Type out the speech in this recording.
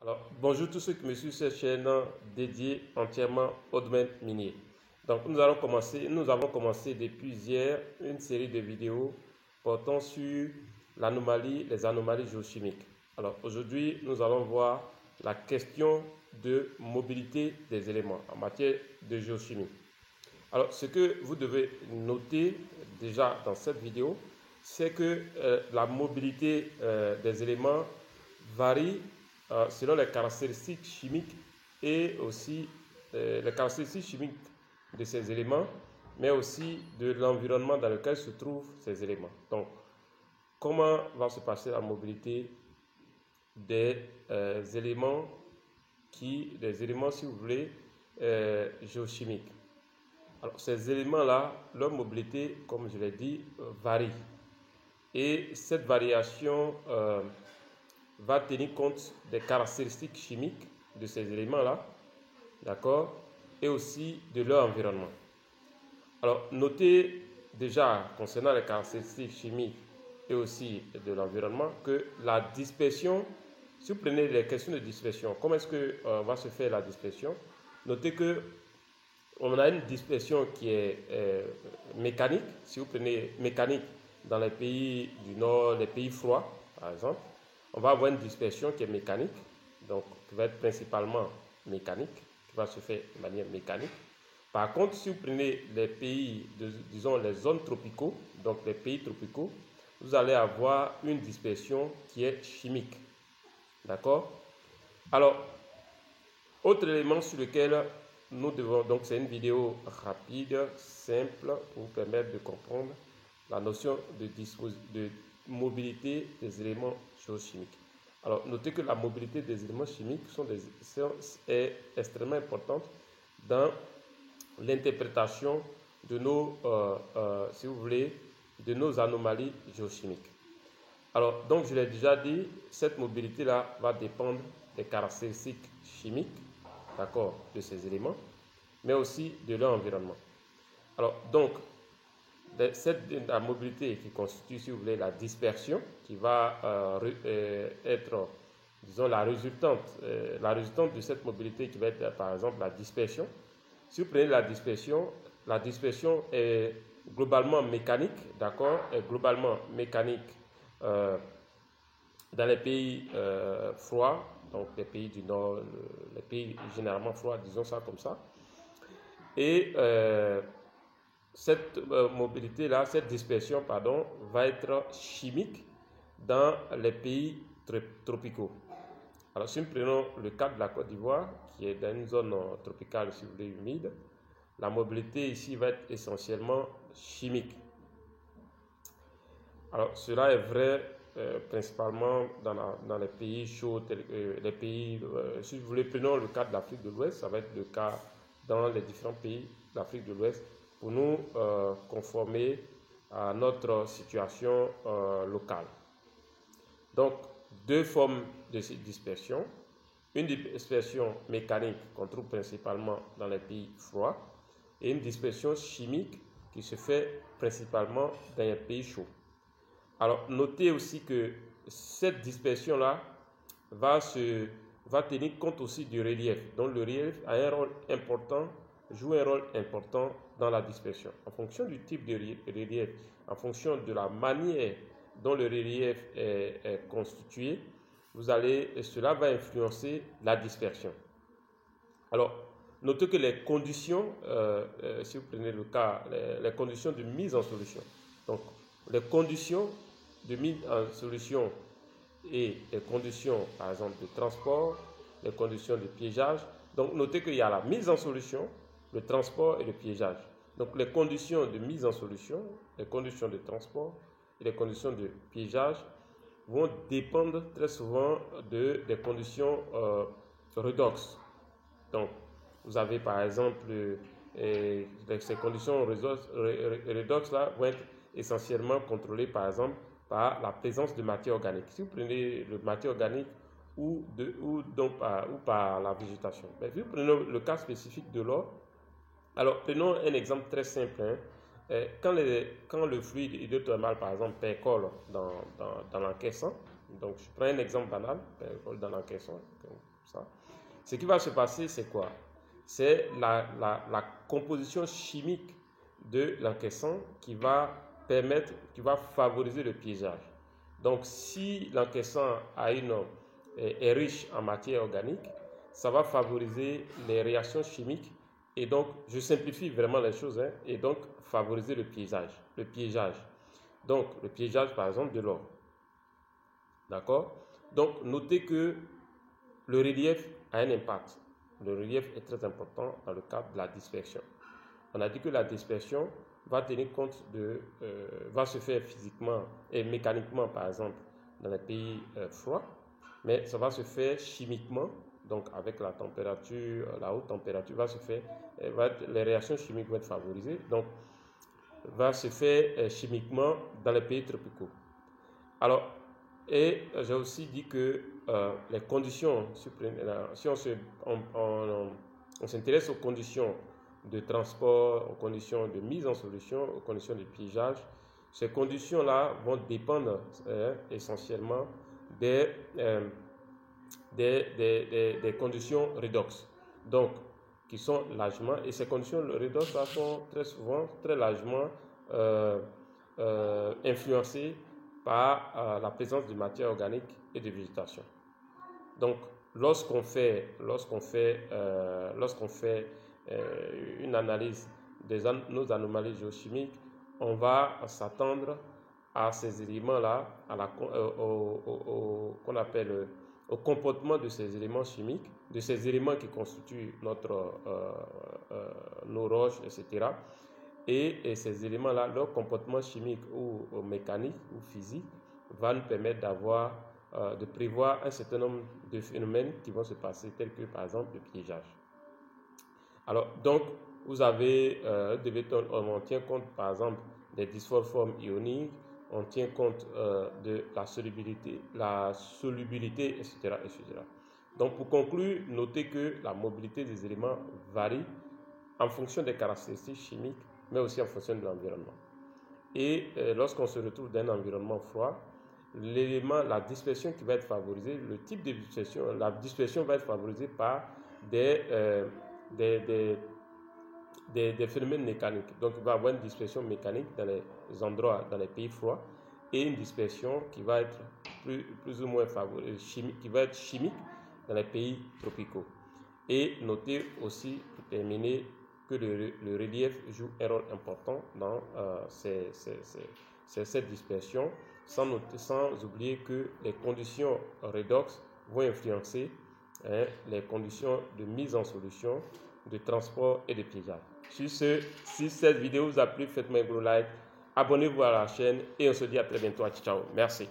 Alors, bonjour tous ceux qui me suivent sur cette chaîne dédiée entièrement au domaine minier. Donc, nous avons commencé depuis hier une série de vidéos portant sur les anomalies géochimiques. Alors, aujourd'hui, nous allons voir la question de mobilité des éléments en matière de géochimie. Alors, ce que vous devez noter déjà dans cette vidéo, c'est que la mobilité des éléments varie selon les caractéristiques chimiques et aussi les caractéristiques chimiques de ces éléments, mais aussi de l'environnement dans lequel se trouvent ces éléments. Donc, comment va se passer la mobilité des éléments si vous voulez, géochimiques. Alors, ces éléments-là, leur mobilité, comme je l'ai dit, varie. Et cette variation va tenir compte des caractéristiques chimiques de ces éléments-là, d'accord, et aussi de leur environnement. Alors, notez déjà, concernant les caractéristiques chimiques et aussi de l'environnement, que la dispersion, si vous prenez les questions de dispersion, comment est-ce que va se faire la dispersion? Notez que on a une dispersion qui est mécanique. Si vous prenez mécanique dans les pays du Nord, les pays froids, par exemple, on va avoir une dispersion qui est mécanique, donc qui va être principalement mécanique, qui va se faire de manière mécanique. Par contre, si vous prenez les pays, disons les zones tropicaux, donc les pays tropicaux, vous allez avoir une dispersion qui est chimique. D'accord? Alors, autre élément sur lequel nous devons, donc c'est une vidéo rapide, simple, pour vous permettre de comprendre la notion de mobilité des éléments géochimiques. Alors, notez que la mobilité des éléments chimiques est extrêmement importante dans l'interprétation de nos, si vous voulez, de nos anomalies géochimiques. Alors, donc je l'ai déjà dit, cette mobilité-là va dépendre des caractéristiques chimiques, d'accord, de ces éléments, mais aussi de leur environnement. Alors, donc, la mobilité qui constitue, si vous voulez, la dispersion, qui va être, disons, la résultante de cette mobilité qui va être, par exemple, la dispersion. Si vous prenez la dispersion est globalement mécanique, d'accord, est globalement mécanique dans les pays froids, donc les pays du Nord, les pays généralement froids, disons ça comme ça. Et cette mobilité-là, cette dispersion, pardon, va être chimique dans les pays tropicaux. Alors, si nous prenons le cas de la Côte d'Ivoire, qui est dans une zone tropicale, si vous voulez, humide, la mobilité ici va être essentiellement chimique. Alors, cela est vrai principalement dans les pays chauds, les pays, si vous voulez, prenons le cas de l'Afrique de l'Ouest, ça va être le cas dans les différents pays d'Afrique de l'Ouest pour nous conformer à notre situation locale. Donc, deux formes de dispersion. Une dispersion mécanique qu'on trouve principalement dans les pays froids et une dispersion chimique qui se fait principalement dans les pays chauds. Alors, notez aussi que cette dispersion-là va tenir compte aussi du relief. Donc, le relief a joue un rôle important dans la dispersion. En fonction du type de relief, en fonction de la manière dont le relief est constitué, cela va influencer la dispersion. Alors, notez que les conditions, si vous prenez le cas, les conditions de mise en solution. Donc, les conditions de mise en solution et les conditions, par exemple, de transport, les conditions de piégeage. Donc, notez qu'il y a la mise en solution, le transport et le piégeage. Donc, les conditions de mise en solution, les conditions de transport et les conditions de piégeage vont dépendre très souvent des conditions redox. Donc, vous avez par exemple ces conditions redox là vont être essentiellement contrôlées par exemple par la présence de matière organique. Si vous prenez le matière organique ou par la végétation. Mais si vous prenez le cas spécifique de l'or, alors prenons un exemple très simple. Quand le fluide hydrothermal, par exemple, percole dans l'encaissant, Donc, je prends un exemple banal, dans l'encaissant, comme ça. Ce qui va se passer, c'est quoi? C'est la composition chimique de l'encaissant qui va permettre, qui va favoriser le piégeage. Donc, si l'encaissant est riche en matière organique, ça va favoriser les réactions chimiques et donc, je simplifie vraiment les choses, hein, et donc favoriser le piégeage. Donc, le piégeage, par exemple, de l'or. D'accord? Donc, notez que le relief a un impact. Le relief est très important dans le cadre de la dispersion. On a dit que la dispersion va tenir compte va se faire physiquement et mécaniquement, par exemple, dans les pays froids, mais ça va se faire chimiquement, donc avec la température, la haute température va se faire, les réactions chimiques vont être favorisées, donc va se faire chimiquement dans les pays tropicaux. Alors, et j'ai aussi dit que les conditions, si on s'intéresse aux conditions de transport, aux conditions de mise en solution, aux conditions de piégeage, ces conditions-là vont dépendre essentiellement des conditions redox, donc qui sont largement, et ces conditions redox sont très souvent, très largement influencées par la présence de matière organique et de végétation. Donc, lorsqu'on fait une analyse de nos anomalies géochimiques, on va s'attendre à ces éléments-là, qu'on appelle au comportement de ces éléments chimiques, de ces éléments qui constituent nos roches, etc. Et ces éléments-là, leur comportement chimique ou mécanique ou physique va nous permettre de prévoir un certain nombre de phénomènes qui vont se passer, tels que par exemple le piégeage. Alors, donc, on tient compte par exemple des dysphores formes ioniques, on tient compte de la solubilité, etc., etc. Donc, pour conclure, notez que la mobilité des éléments varie en fonction des caractéristiques chimiques, mais aussi en fonction de l'environnement. Et lorsqu'on se retrouve dans un environnement froid, la dispersion qui va être favorisée, le type de dispersion, la dispersion va être favorisée par des phénomènes mécaniques. Donc, il va y avoir une dispersion mécanique dans les endroits, dans les pays froids, et une dispersion qui va être plus ou moins chimique, qui va être chimique dans les pays tropicaux. Et notez aussi, pour terminer, que le relief joue un rôle important dans cette dispersion, sans oublier que les conditions redox vont influencer les conditions de mise en solution, de transport et de piégeage. Si cette vidéo vous a plu, faites-moi un gros like, abonnez-vous à la chaîne et on se dit à très bientôt. Ciao, merci.